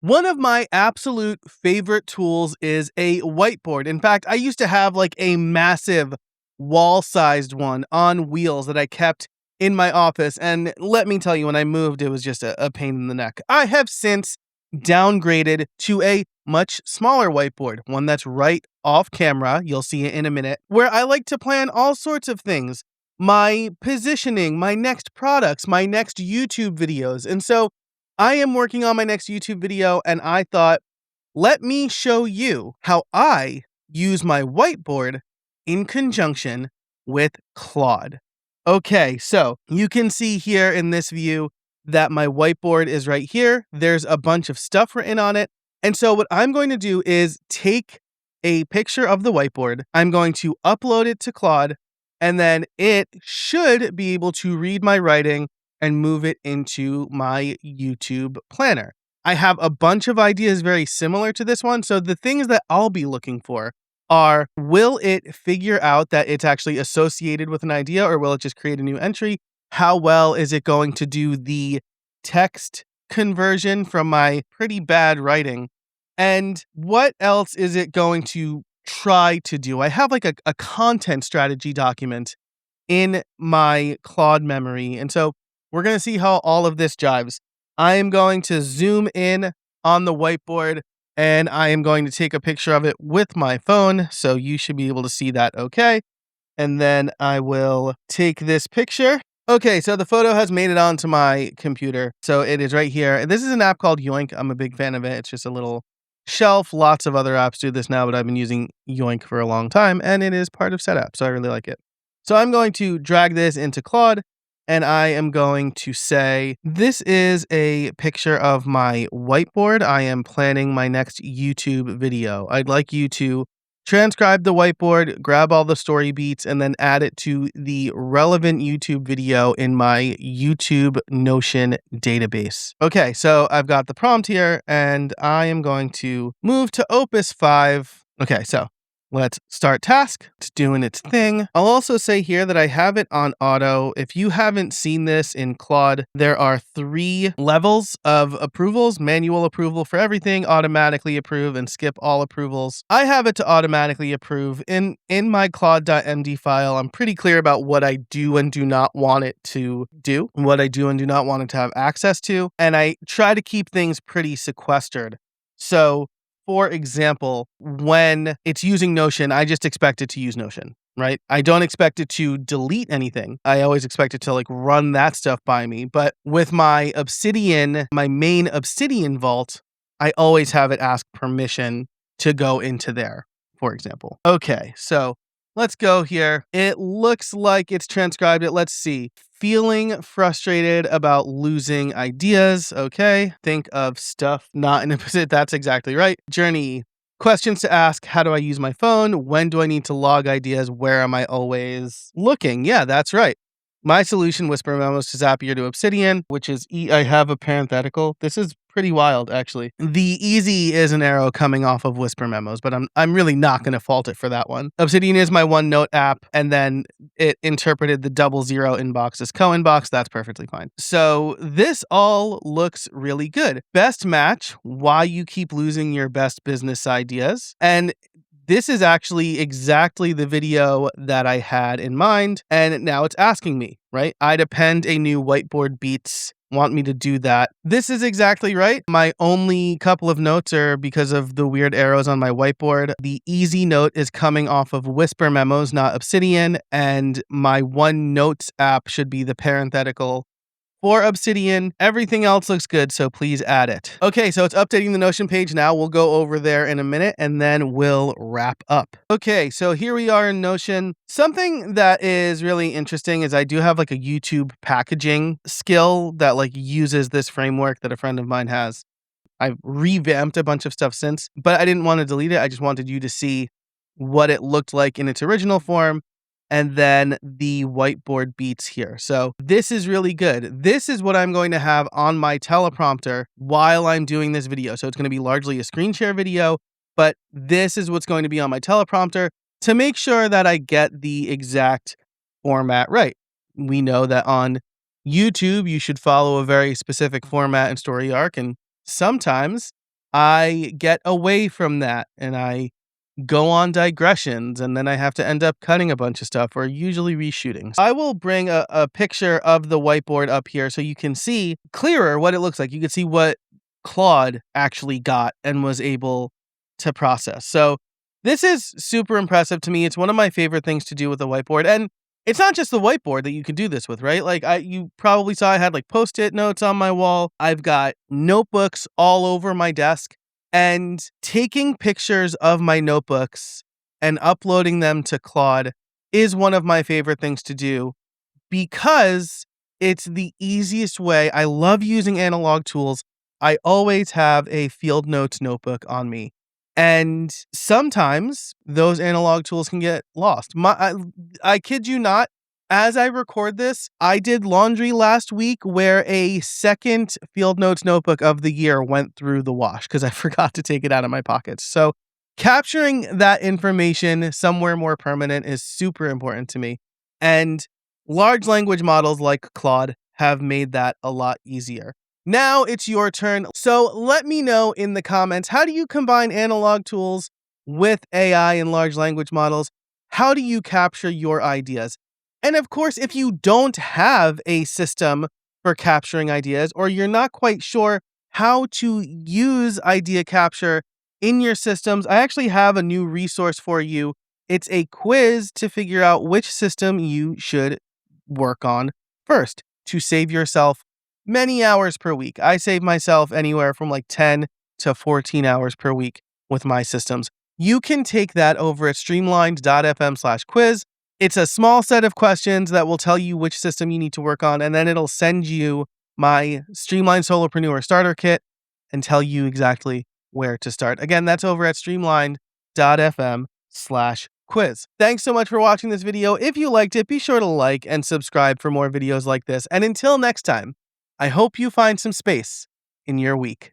One of my absolute favorite tools is a whiteboard. In fact, I used to have like a massive wall-sized one on wheels that I kept in my office. And let me tell you, when I moved, it was just a pain in the neck. I have since downgraded to a much smaller whiteboard, one that's right off camera. You'll see it in a minute, where I like to plan all sorts of things. My positioning, my next products, my next YouTube videos. And so I am working on my next YouTube video, and I thought, let me show you how I use my whiteboard in conjunction with Claude. Okay, so you can see here in this view that my whiteboard is right here. There's a bunch of stuff written on it. And so what I'm going to do is take a picture of the whiteboard. I'm going to upload it to Claude, and then it should be able to read my writing and move it into my YouTube planner. I have a bunch of ideas very similar to this one. So the things that I'll be looking for are, will it figure out that it's actually associated with an idea, or will it just create a new entry? How well is it going to do the text conversion from my pretty bad writing? And what else is it going to try to do? I have like a content strategy document in my Claude memory. And so we're going to see how all of this jives. I am going to zoom in on the whiteboard, and I am going to take a picture of it with my phone. So you should be able to see that okay. And then I will take this picture. Okay, so the photo has made it onto my computer. So it is right here. This is an app called Yoink. I'm a big fan of it. It's just a little shelf. Lots of other apps do this now, but I've been using Yoink for a long time, and it is part of Setup. So I really like it. So I'm going to drag this into Claude, and I am going to say, this is a picture of my whiteboard. I am planning my next YouTube video. I'd like you to transcribe the whiteboard, grab all the story beats, and then add it to the relevant YouTube video in my YouTube Notion database. Okay, so I've got the prompt here, and I am going to move to Opus 5. Okay, so let's start task. It's doing its thing. I'll also say here that I have it on auto. If you haven't seen this in Claude, there are 3 levels of approvals: manual approval for everything, automatically approve, and skip all approvals. I have it to automatically approve. In my Claude.md file, I'm pretty clear about what I do and do not want it to do, what I do and do not want it to have access to. And I try to keep things pretty sequestered. So for example, when it's using Notion, I just expect it to use Notion, right? I don't expect it to delete anything. I always expect it to like run that stuff by me. But with my Obsidian, my main Obsidian vault, I always have it ask permission to go into there, for example. Okay, so let's go here. It looks like it's transcribed it. Let's see. Feeling frustrated about losing ideas. Okay. Think of stuff not in a position. That's exactly right. Journey. Questions to ask. How do I use my phone? When do I need to log ideas? Where am I always looking? Yeah, that's right. My solution: whisper memos to Zapier to Obsidian, which is I have a parenthetical. This is pretty wild, actually. The easy is an arrow coming off of whisper memos, but I'm really not going to fault it for that one. Obsidian is my OneNote app, and then it interpreted the 00 inbox as co-inbox. That's perfectly fine. So this all looks really good. Best match: why you keep losing your best business ideas. And this is actually exactly the video that I had in mind, and now it's asking me, right? I'd append a new whiteboard beats. Want me to do that? This is exactly right. My only couple of notes are because of the weird arrows on my whiteboard. The easy note is coming off of Whisper Memos, not Obsidian, and my OneNotes app should be the parenthetical for Obsidian. Everything else looks good, so please add it. Okay, so it's updating the Notion page now. We'll go over there in a minute, and then we'll wrap up. Okay, so here we are in Notion. Something that is really interesting is I do have like a YouTube packaging skill that like uses this framework that a friend of mine has. I've revamped a bunch of stuff since, but I didn't want to delete it. I just wanted you to see what it looked like in its original form, and then the whiteboard beats here. So this is really good. This is what I'm going to have on my teleprompter while I'm doing this video. So it's going to be largely a screen share video, but this is what's going to be on my teleprompter to make sure that I get the exact format right. We know that on YouTube, you should follow a very specific format and story arc, and sometimes I get away from that and I go on digressions, and then I have to end up cutting a bunch of stuff or usually reshooting. I will bring a picture of the whiteboard up here so you can see clearer what it looks like. You can see what Claude actually got and was able to process. So this is super impressive to me. It's one of my favorite things to do with the whiteboard. And it's not just the whiteboard that you can do this with, right? Like you probably saw I had like post-it notes on my wall. I've got notebooks all over my desk. And taking pictures of my notebooks and uploading them to Claude is one of my favorite things to do because it's the easiest way. I love using analog tools. I always have a field notes notebook on me. And sometimes those analog tools can get lost. I kid you not, as I record this, I did laundry last week where a second field notes notebook of the year went through the wash because I forgot to take it out of my pockets. So capturing that information somewhere more permanent is super important to me. And large language models like Claude have made that a lot easier. Now it's your turn. So let me know in the comments, how do you combine analog tools with AI and large language models? How do you capture your ideas? And of course, if you don't have a system for capturing ideas, or you're not quite sure how to use idea capture in your systems, I actually have a new resource for you. It's a quiz to figure out which system you should work on first to save yourself many hours per week. I save myself anywhere from like 10 to 14 hours per week with my systems. You can take that over at streamlined.fm/quiz. It's a small set of questions that will tell you which system you need to work on, and then it'll send you my Streamlined Solopreneur Starter Kit and tell you exactly where to start. Again, that's over at streamlined.fm/quiz. Thanks so much for watching this video. If you liked it, be sure to like and subscribe for more videos like this. And until next time, I hope you find some space in your week.